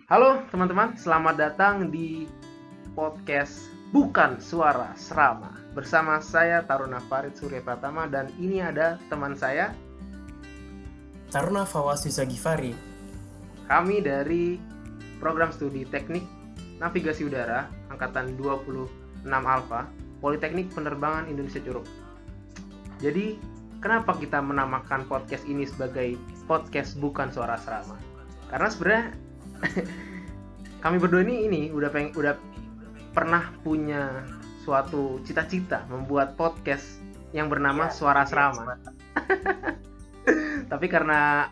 Halo teman-teman, selamat datang di podcast Bukan Suara Serama. Bersama saya Taruna Farid Surya Pratama dan ini ada teman saya. Taruna Fawaz Yusa Gifari. Kami dari Program Studi Teknik Navigasi Udara Angkatan 26 Alfa, Politeknik Penerbangan Indonesia Curug. Jadi, kenapa kita menamakan podcast ini sebagai podcast Bukan Suara Serama? Karena sebenarnya kami berdua ini udah pernah punya suatu cita-cita membuat podcast yang bernama Suara Serama. Tapi karena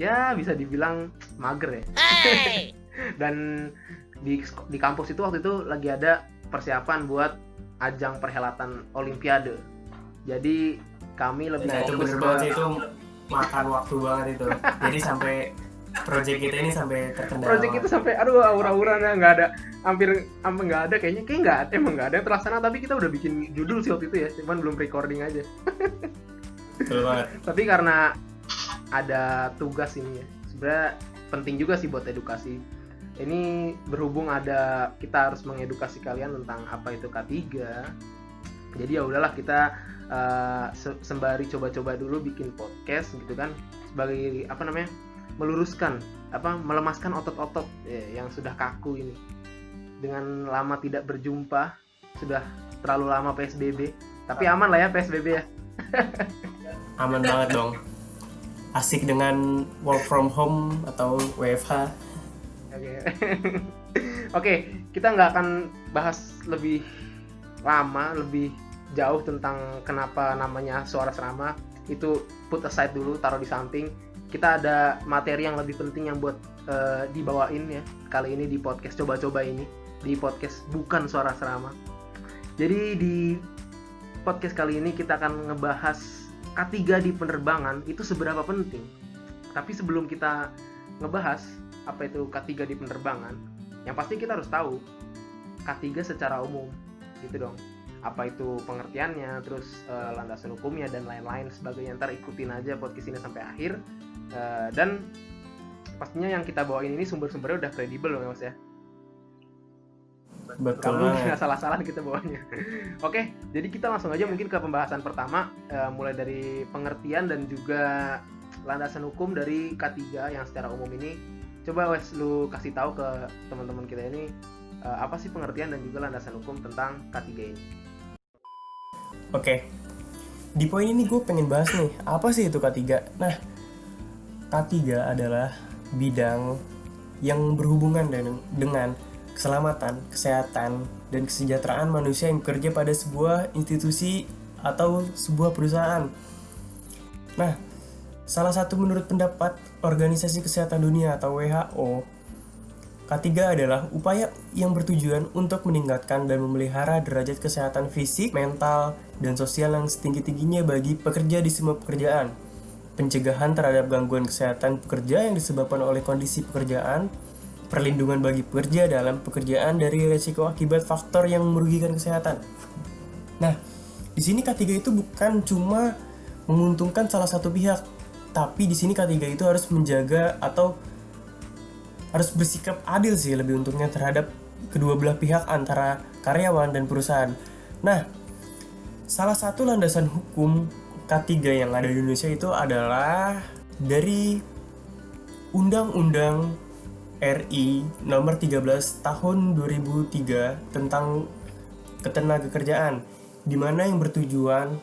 ya bisa dibilang mager ya. Dan di kampus itu waktu itu lagi ada persiapan buat ajang perhelatan Olimpiade. Jadi kami lebih itu bener banget sih, itu makan waktu banget itu. Jadi sampai project kita ini sampai terkendala. Project itu sampai aura-auranya nggak ada, hampir nggak ada kayaknya, emang nggak ada yang terlaksana. Tapi kita udah bikin judul sih waktu itu ya, cuman belum recording aja. Betul banget. Tapi karena ada tugas ini ya, sebenarnya penting juga sih buat edukasi. Ini berhubung ada kita harus mengedukasi kalian tentang apa itu K3. Jadi ya udahlah kita sembari coba-coba dulu bikin podcast gitu kan, sebagai meluruskan melemaskan otot-otot yang sudah kaku ini. Dengan lama tidak berjumpa, sudah terlalu lama PSBB. Tapi aman lah ya PSBB ya. Aman banget dong. Asik dengan work from home atau WFH. Oke, kita nggak akan bahas lebih lama, lebih jauh tentang kenapa namanya Suara Serama. Itu put aside dulu, taruh di samping. Kita ada materi yang lebih penting yang buat dibawain ya kali ini di podcast coba-coba ini, di podcast Bukan Suara Serama. Jadi di podcast kali ini kita akan ngebahas K3 di penerbangan itu seberapa penting. Tapi sebelum kita ngebahas apa itu K3 di penerbangan, yang pasti kita harus tahu K3 secara umum gitu dong. Apa itu pengertiannya, terus landasan hukumnya dan lain-lain sebagainya. Ntar ikutin aja podcast ini sampai akhir. Dan pastinya yang kita bawain ini sumber-sumbernya udah kredibel loh Mas ya. Betul Kalau banget. nggak salah-salah kita bawanya. Oke, jadi kita langsung aja mungkin ke pembahasan pertama, mulai dari pengertian dan juga landasan hukum dari K3 yang secara umum ini. Coba Wes lu kasih tahu ke teman-teman kita ini apa sih pengertian dan juga landasan hukum tentang K3 ini. Oke. Di poin ini gue pengen bahas nih, apa sih itu K3? Nah, K3 adalah bidang yang berhubungan dengan keselamatan, kesehatan, dan kesejahteraan manusia yang bekerja pada sebuah institusi atau sebuah perusahaan. Nah, salah satu menurut pendapat Organisasi Kesehatan Dunia atau WHO, K3 adalah upaya yang bertujuan untuk meningkatkan dan memelihara derajat kesehatan fisik, mental, dan sosial yang setinggi-tingginya bagi pekerja di semua pekerjaan. Pencegahan terhadap gangguan kesehatan pekerja yang disebabkan oleh kondisi pekerjaan, perlindungan bagi pekerja dalam pekerjaan dari resiko akibat faktor yang merugikan kesehatan. Nah, di sini K3 itu bukan cuma menguntungkan salah satu pihak, tapi di sini K3 itu harus menjaga atau harus bersikap adil sih lebih untungnya terhadap kedua belah pihak antara karyawan dan perusahaan. Nah, salah satu landasan hukum K3 yang ada di Indonesia itu adalah dari Undang-Undang RI nomor 13 tahun 2003 tentang ketenagakerjaan, di mana yang bertujuan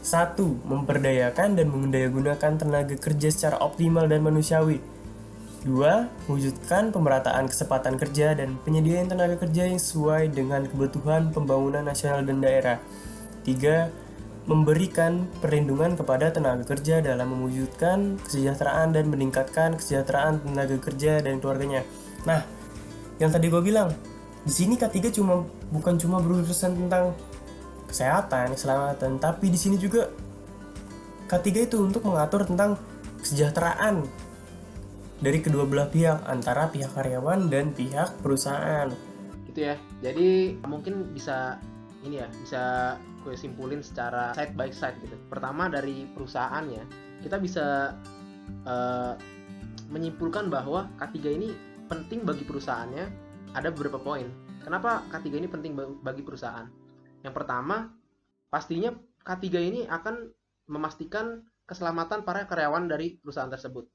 1. Memperdayakan dan mendayagunakan tenaga kerja secara optimal dan manusiawi. 2. Mewujudkan pemerataan kesempatan kerja dan penyediaan tenaga kerja yang sesuai dengan kebutuhan pembangunan nasional dan daerah. 3. Memberikan perlindungan kepada tenaga kerja dalam mewujudkan kesejahteraan dan meningkatkan kesejahteraan tenaga kerja dan keluarganya. Nah, yang tadi gue bilang, di sini K3 bukan cuma berurusan tentang kesehatan, keselamatan, tapi di sini juga K3 itu untuk mengatur tentang kesejahteraan dari kedua belah pihak, antara pihak karyawan dan pihak perusahaan. Gitu ya. Jadi mungkin bisa gue simpulin secara side by side gitu. Pertama dari perusahaannya, kita bisa menyimpulkan bahwa K3 ini penting bagi perusahaannya ada beberapa poin. Kenapa K3 ini penting bagi perusahaan? Yang pertama, pastinya K3 ini akan memastikan keselamatan para karyawan dari perusahaan tersebut.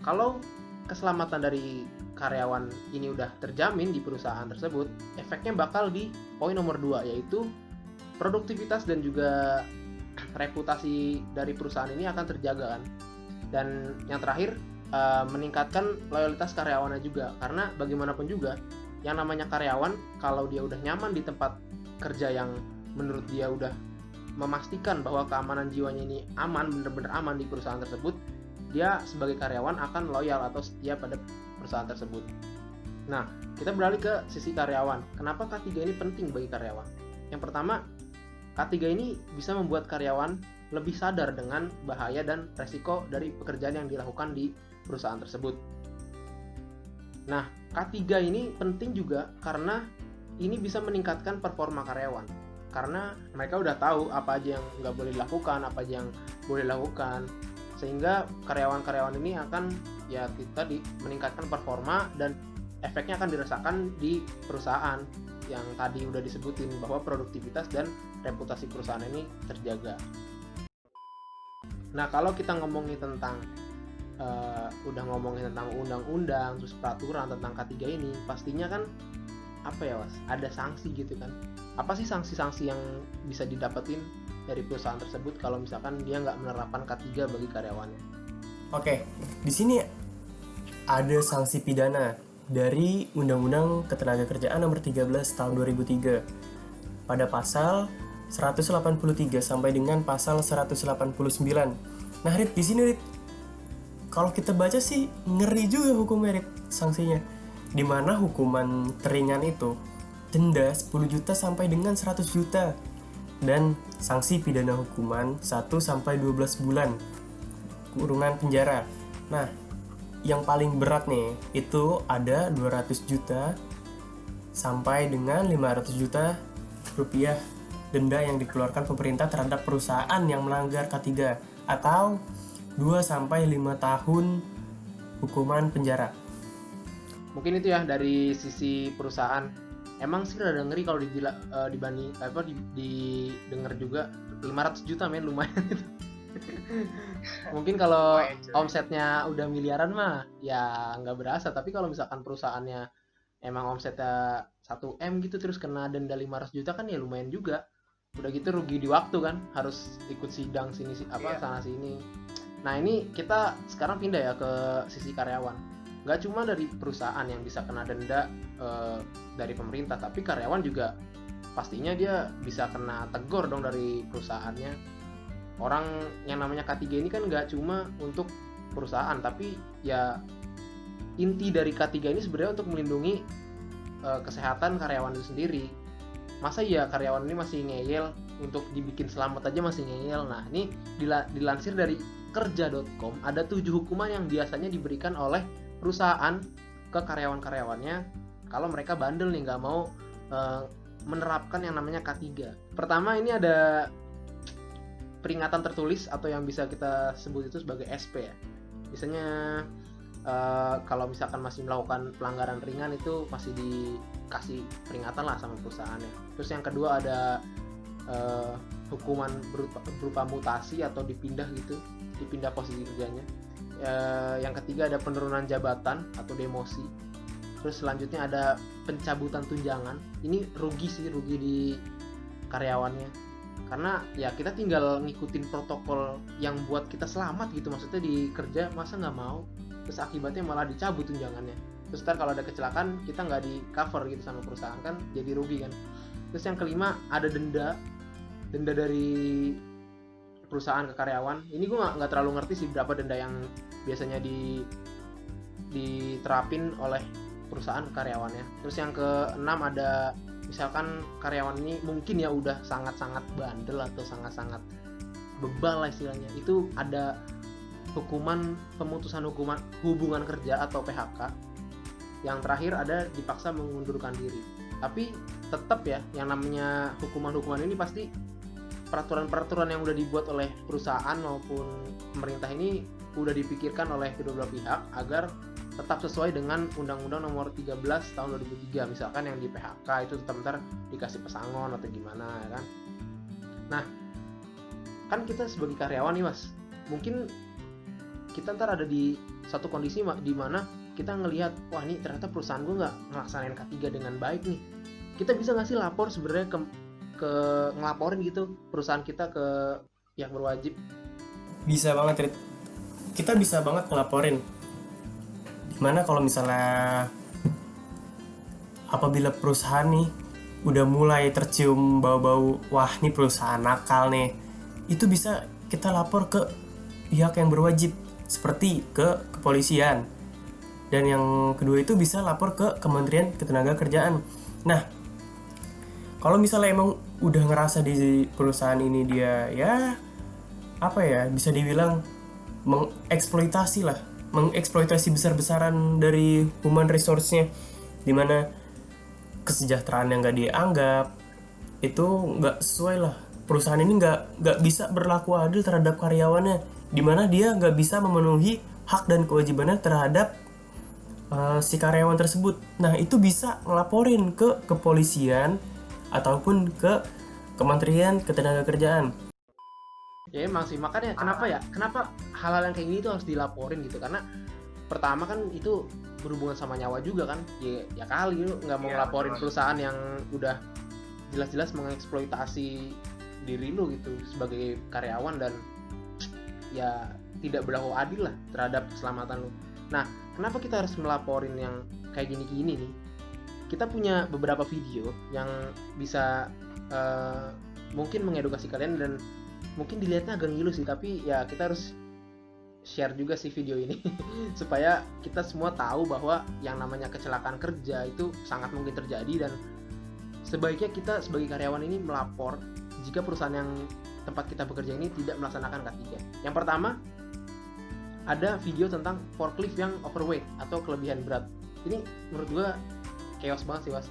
Kalau keselamatan dari karyawan ini udah terjamin di perusahaan tersebut, efeknya bakal di poin nomor 2, yaitu produktivitas dan juga reputasi dari perusahaan ini akan terjaga kan. Dan yang terakhir, meningkatkan loyalitas karyawannya juga, karena bagaimanapun juga yang namanya karyawan, kalau dia udah nyaman di tempat kerja yang menurut dia udah memastikan bahwa keamanan jiwanya ini aman, bener-bener aman di perusahaan tersebut, dia sebagai karyawan akan loyal atau setia pada perusahaan tersebut. Nah, kita beralih ke sisi karyawan. Kenapa K3 ini penting bagi karyawan? Yang pertama, K3 ini bisa membuat karyawan lebih sadar dengan bahaya dan resiko dari pekerjaan yang dilakukan di perusahaan tersebut. Nah, K3 ini penting juga karena ini bisa meningkatkan performa karyawan. Karena mereka udah tahu apa aja yang nggak boleh dilakukan, apa aja yang boleh dilakukan. Sehingga karyawan-karyawan ini akan tadi meningkatkan performa dan efeknya akan dirasakan di perusahaan yang tadi udah disebutin bahwa produktivitas dan reputasi perusahaan ini terjaga. Nah, kalau kita ngomongin tentang udah ngomongin tentang undang-undang, terus peraturan tentang K3 ini, pastinya kan ada sanksi gitu kan. Apa sih sanksi-sanksi yang bisa didapetin dari perusahaan tersebut kalau misalkan dia nggak menerapkan K3 bagi karyawannya? Oke, di sini ada sanksi pidana dari Undang-Undang Ketenagakerjaan Nomor 13 Tahun 2003 pada pasal 183 sampai dengan pasal 189. Nah, Rit, di sini Rit, kalau kita baca sih ngeri juga hukumnya, Rit, sanksinya. Di mana hukuman teringan itu denda 10 juta sampai dengan 100 juta dan sanksi pidana hukuman 1 sampai 12 bulan kurungan penjara. Nah, yang paling berat nih itu ada 200 juta sampai dengan 500 juta rupiah denda yang dikeluarkan pemerintah terhadap perusahaan yang melanggar K3 atau 2 sampai 5 tahun hukuman penjara. Mungkin itu ya dari sisi perusahaan. Emang sih rada ngeri kalau didengar juga 500 juta men, lumayan itu. Mungkin kalau omsetnya udah miliaran mah ya nggak berasa, tapi kalau misalkan perusahaannya emang omsetnya 1M gitu terus kena denda 500 juta kan ya lumayan juga. Udah gitu rugi di waktu kan, harus ikut sidang sini sana sini. Nah, ini kita sekarang pindah ya ke sisi karyawan. Nggak cuma dari perusahaan yang bisa kena denda dari pemerintah, tapi karyawan juga pastinya dia bisa kena tegur dong dari perusahaannya. Orang yang namanya K3 ini kan nggak cuma untuk perusahaan, tapi ya inti dari K3 ini sebenarnya untuk melindungi kesehatan karyawan itu sendiri. Masa ya karyawan ini masih ngeyel, untuk dibikin selamat aja masih ngeyel. Nah, ini dilansir dari kerja.com, ada 7 hukuman yang biasanya diberikan oleh perusahaan ke karyawan-karyawannya kalau mereka bandel nih, nggak mau menerapkan yang namanya K3. Pertama, ini ada peringatan tertulis atau yang bisa kita sebut itu sebagai SP ya. Biasanya kalau misalkan masih melakukan pelanggaran ringan itu masih dikasih peringatan lah sama perusahaannya. Terus yang kedua ada hukuman berupa mutasi atau dipindah posisi kerjanya. Yang ketiga ada penurunan jabatan atau demosi. Terus selanjutnya ada pencabutan tunjangan. Ini rugi di karyawannya, karena ya kita tinggal ngikutin protokol yang buat kita selamat gitu, maksudnya di kerja masa nggak mau, terus akibatnya malah dicabut tunjangannya. Terus ntar kalau ada kecelakaan kita nggak di cover gitu sama perusahaan kan, jadi rugi kan. Terus yang kelima ada denda dari perusahaan ke karyawan. Ini gue nggak terlalu ngerti sih berapa denda yang biasanya diterapin oleh perusahaan ke karyawannya. Terus yang keenam ada misalkan karyawan ini mungkin ya udah sangat-sangat bandel atau sangat-sangat bebal lah istilahnya, itu ada pemutusan hubungan kerja atau PHK. Yang terakhir ada dipaksa mengundurkan diri. Tapi tetap ya, yang namanya hukuman-hukuman ini pasti peraturan-peraturan yang udah dibuat oleh perusahaan maupun pemerintah ini udah dipikirkan oleh kedua belah pihak agar tetap sesuai dengan Undang-Undang Nomor 13 Tahun 2003. Misalkan yang di PHK itu tetap ntar dikasih pesangon atau gimana ya kan. Nah, kan kita sebagai karyawan nih Mas, mungkin kita ntar ada di satu kondisi di mana kita ngelihat, wah ini ternyata perusahaan gue nggak ngelaksanain K3 dengan baik nih. Kita bisa nggak sih lapor sebenarnya ke ngelaporin gitu perusahaan kita ke yang berwajib? Bisa banget, Rit. Kita bisa banget ngelaporin. Gimana kalau misalnya apabila perusahaan nih udah mulai tercium bau-bau, wah ini perusahaan nakal nih, itu bisa kita lapor ke pihak yang berwajib, seperti ke kepolisian. Dan yang kedua itu bisa lapor ke Kementerian Ketenagakerjaan. Nah, kalau misalnya emang udah ngerasa di perusahaan ini dia ya apa ya, bisa dibilang mengeksploitasi besar-besaran dari human resource-nya, dimana kesejahteraan yang nggak dianggap, itu nggak sesuai lah. Perusahaan ini nggak bisa berlaku adil terhadap karyawannya, dimana dia nggak bisa memenuhi hak dan kewajibannya terhadap si karyawan tersebut. Nah, itu bisa ngelaporin ke kepolisian ataupun ke Kementerian Ketenagakerjaan. Ya emang sih, makanya kenapa hal-hal yang kayak gini tuh harus dilaporin gitu, karena pertama kan itu berhubungan sama nyawa juga kan. Ya kali lu nggak mau ngelaporin perusahaan yang udah jelas-jelas mengeksploitasi diri lu gitu sebagai karyawan, dan ya tidak berlaku adil lah terhadap keselamatan lu. Nah, kenapa kita harus melaporin yang kayak gini-gini nih? Kita punya beberapa video yang bisa mungkin mengedukasi kalian, dan mungkin dilihatnya agak ngilu sih, tapi ya kita harus share juga sih video ini supaya kita semua tahu bahwa yang namanya kecelakaan kerja itu sangat mungkin terjadi, dan sebaiknya kita sebagai karyawan ini melapor jika perusahaan yang tempat kita bekerja ini tidak melaksanakan K3. Yang pertama, ada video tentang forklift yang overweight atau kelebihan berat. Ini menurut gua chaos banget sih, Mas.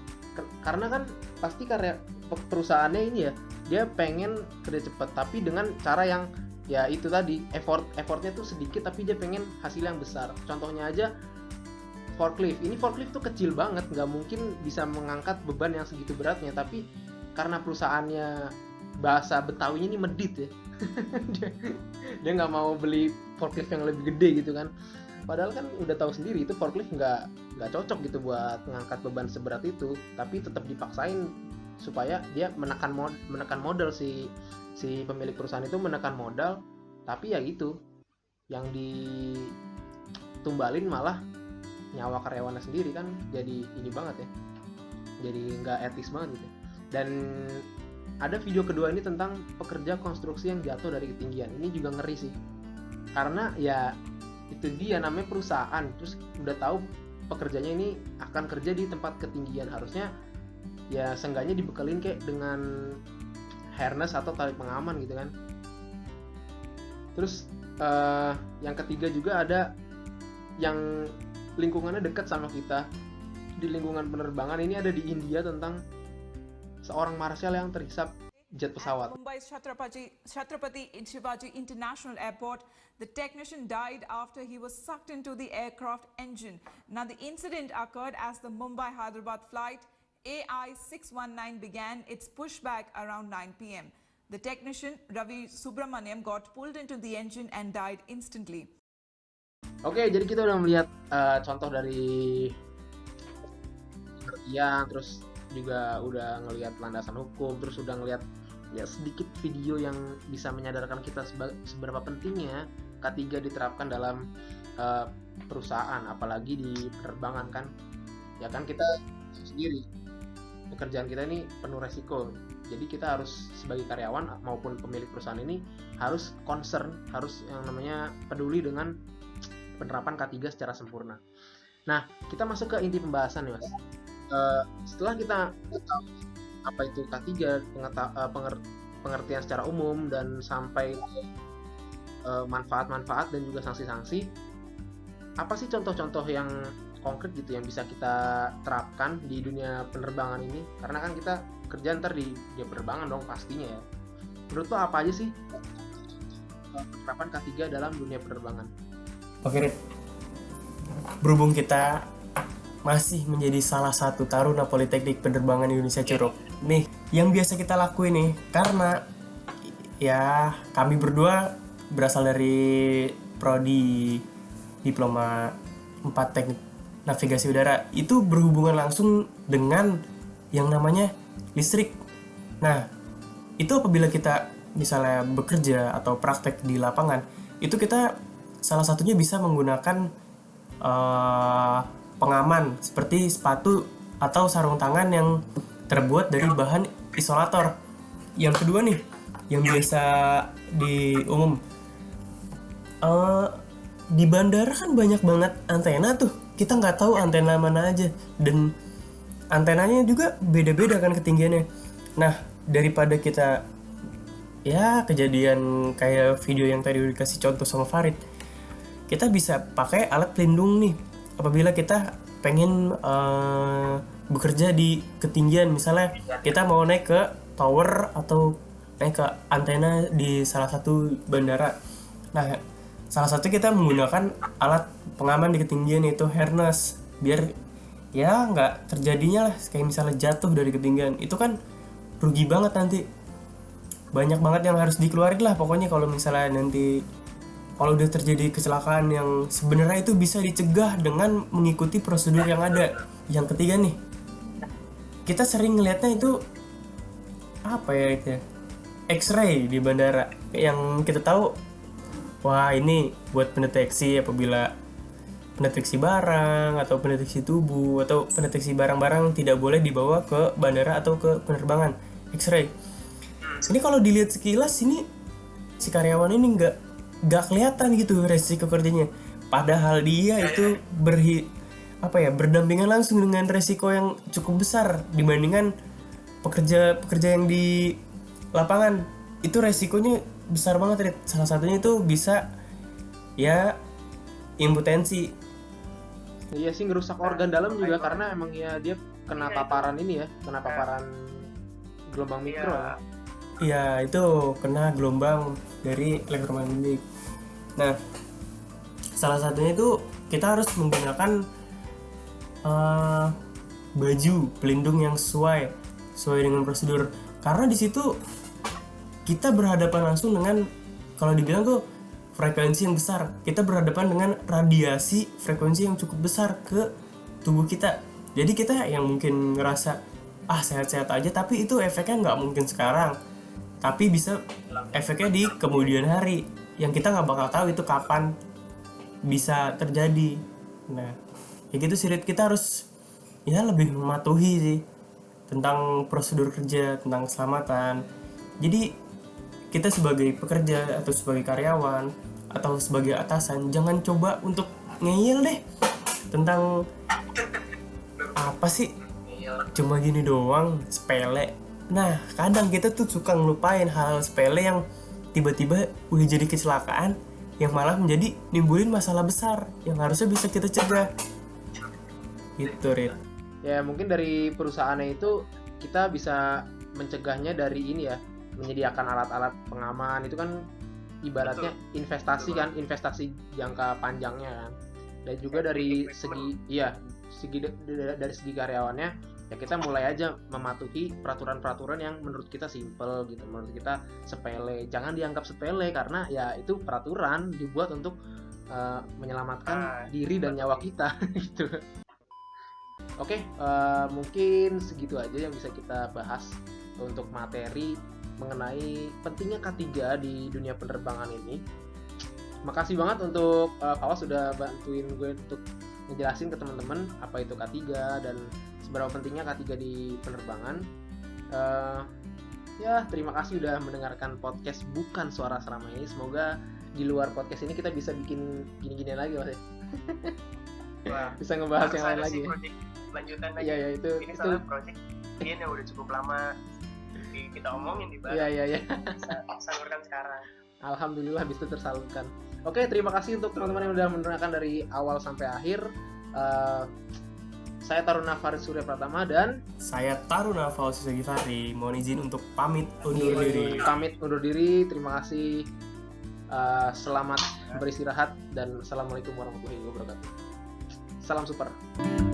Karena kan pasti karya perusahaannya ini ya, dia pengen kerja cepat, tapi dengan cara yang ya itu tadi, effortnya tuh sedikit tapi dia pengen hasil yang besar. Contohnya aja forklift. Ini forklift tuh kecil banget, nggak mungkin bisa mengangkat beban yang segitu beratnya, tapi karena perusahaannya bahasa Betawinya ini medit ya, dia nggak mau beli forklift yang lebih gede gitu kan. Padahal kan udah tahu sendiri itu forklift nggak cocok gitu buat mengangkat beban seberat itu, tapi tetap dipaksain supaya dia menekan modal si pemilik perusahaan itu menekan modal, tapi ya gitu, yang ditumbalin malah nyawa karyawannya sendiri kan. Jadi ini banget ya, jadi nggak etis banget gitu. Dan ada video kedua ini tentang pekerja konstruksi yang jatuh dari ketinggian. Ini juga ngeri sih, karena ya itu dia namanya perusahaan, terus udah tahu pekerjanya ini akan kerja di tempat ketinggian, harusnya ya seenggaknya dibekelin kayak dengan harness atau tali pengaman gitu kan. Terus yang ketiga juga ada yang lingkungannya dekat sama kita, di lingkungan penerbangan. Ini ada di India tentang seorang marshal yang terhisap jet pesawat. At Mumbai's Chhatrapati Shivaji International Airport, the technician died after he was sucked into the aircraft engine. Now, the incident occurred as the Mumbai-Hyderabad flight AI619 began its pushback around 9 p.m. The technician, Ravi Subramaniam, got pulled into the engine and died instantly. Oke, jadi kita udah melihat contoh dari pengertian, terus juga udah ngelihat landasan hukum, terus udah ngelihat ya sedikit video yang bisa menyadarkan kita seberapa pentingnya K3 diterapkan dalam perusahaan, apalagi di penerbangan kan. Ya kan kita sendiri, pekerjaan kita ini penuh resiko. Jadi kita harus sebagai karyawan maupun pemilik perusahaan ini harus concern, harus yang namanya peduli dengan penerapan K3 secara sempurna. Nah, kita masuk ke inti pembahasan nih, Mas. Setelah kita tahu apa itu K3, pengertian secara umum, dan sampai manfaat-manfaat dan juga sanksi-sanksi, apa sih contoh-contoh yang konkret gitu yang bisa kita terapkan di dunia penerbangan ini? Karena kan kita kerja ntar di penerbangan dong pastinya ya. Menurut lo apa aja sih penerapan K3 dalam dunia penerbangan? Oke, Rit. berhubung kita masih menjadi salah satu taruna Politeknik Penerbangan Indonesia Curug. Nih, yang biasa kita lakuin nih, karena ya kami berdua berasal dari prodi diploma 4 teknik navigasi udara, itu berhubungan langsung dengan yang namanya listrik. Nah, itu apabila kita misalnya bekerja atau praktek di lapangan, itu kita salah satunya bisa menggunakan pengaman seperti sepatu atau sarung tangan yang terbuat dari bahan isolator. Yang kedua nih, yang biasa di umum, di bandara kan banyak banget antena tuh. Kita nggak tahu antena mana aja, dan antenanya juga beda-beda kan ketinggiannya. Nah, daripada kita ya kejadian kayak video yang tadi udah dikasih contoh sama Farid, kita bisa pakai alat pelindung nih apabila kita pengen bekerja di ketinggian. Misalnya kita mau naik ke tower atau naik ke antena di salah satu bandara. Nah, salah satu kita menggunakan alat pengaman di ketinggian, yaitu harness, biar ya nggak terjadinya lah kayak misalnya jatuh dari ketinggian. Itu kan rugi banget nanti, banyak banget yang harus dikeluarin lah pokoknya kalau misalnya nanti kalau udah terjadi kecelakaan yang sebenarnya itu bisa dicegah dengan mengikuti prosedur yang ada. Yang ketiga nih, kita sering ngelihatnya itu apa ya itu ya, X-ray di bandara, yang kita tahu wah ini buat pendeteksi apabila pendeteksi barang atau pendeteksi tubuh atau pendeteksi barang-barang tidak boleh dibawa ke bandara atau ke penerbangan. X-ray ini kalau dilihat sekilas ini si karyawan ini nggak kelihatan gitu resiko kerjanya, padahal dia itu berdampingan langsung dengan resiko yang cukup besar dibandingkan pekerja yang di lapangan. Itu resikonya besar banget, Rit. Salah satunya itu bisa ya impotensi. Iya sih, ngerusak organ dalam juga karena emang ya dia kena paparan ini ya, kena paparan gelombang mikro. Iya, itu kena gelombang dari elektromagnetik. Nah, salah satunya itu kita harus menggunakan baju pelindung yang sesuai dengan prosedur, karena di situ kita berhadapan langsung dengan, kalau dibilang tuh frekuensi yang besar. Kita berhadapan dengan radiasi frekuensi yang cukup besar ke tubuh kita. Jadi kita yang mungkin ngerasa sehat-sehat aja, tapi itu efeknya nggak mungkin sekarang, tapi bisa efeknya di kemudian hari yang kita nggak bakal tahu itu kapan bisa terjadi. Nah, ya gitu sih, kita harus ya lebih mematuhi sih tentang prosedur kerja, tentang keselamatan. Jadi kita sebagai pekerja atau sebagai karyawan atau sebagai atasan jangan coba untuk ngeyel deh tentang apa sih, cuma gini doang, sepele. Nah, kadang kita tuh suka ngelupain hal sepele yang tiba-tiba udah jadi kecelakaan yang malah menjadi nimbulin masalah besar yang harusnya bisa kita cegah. Gitu, Rit. Ya mungkin dari perusahaannya itu kita bisa mencegahnya dari ini ya, menyediakan alat-alat pengaman. Itu kan ibaratnya investasi kan, investasi jangka panjangnya kan. Dan juga dari dari segi karyawannya ya, kita mulai aja mematuhi peraturan-peraturan yang menurut kita simple gitu, menurut kita sepele. Jangan dianggap sepele karena ya itu peraturan dibuat untuk menyelamatkan diri dan nyawa kita gitu. Oke, mungkin segitu aja yang bisa kita bahas untuk materi mengenai pentingnya K3 di dunia penerbangan ini. Makasih banget untuk Fawas sudah bantuin gue untuk ngejelasin ke teman-teman apa itu K3 dan seberapa pentingnya K3 di penerbangan. Ya, terima kasih udah mendengarkan podcast Bukan Suara Asrama ini. Semoga di luar podcast ini kita bisa bikin gini-gini lagi, Mas. Wah, bisa ngebahas yang lain lagi. Lanjutan lagi. Iya, itu soalnya project ini udah cukup lama kita omongin di Iya. Bisa salurkan sekarang. Alhamdulillah bisa tersalurkan. Oke, terima kasih untuk teman-teman yang udah mendengarkan dari awal sampai akhir. Saya Taruna Farid Surya Pratama dan saya Taruna Fauzi Sagifari. Mohon izin untuk pamit undur diri. Terima kasih. Selamat beristirahat dan assalamualaikum warahmatullahi wabarakatuh. Salam super.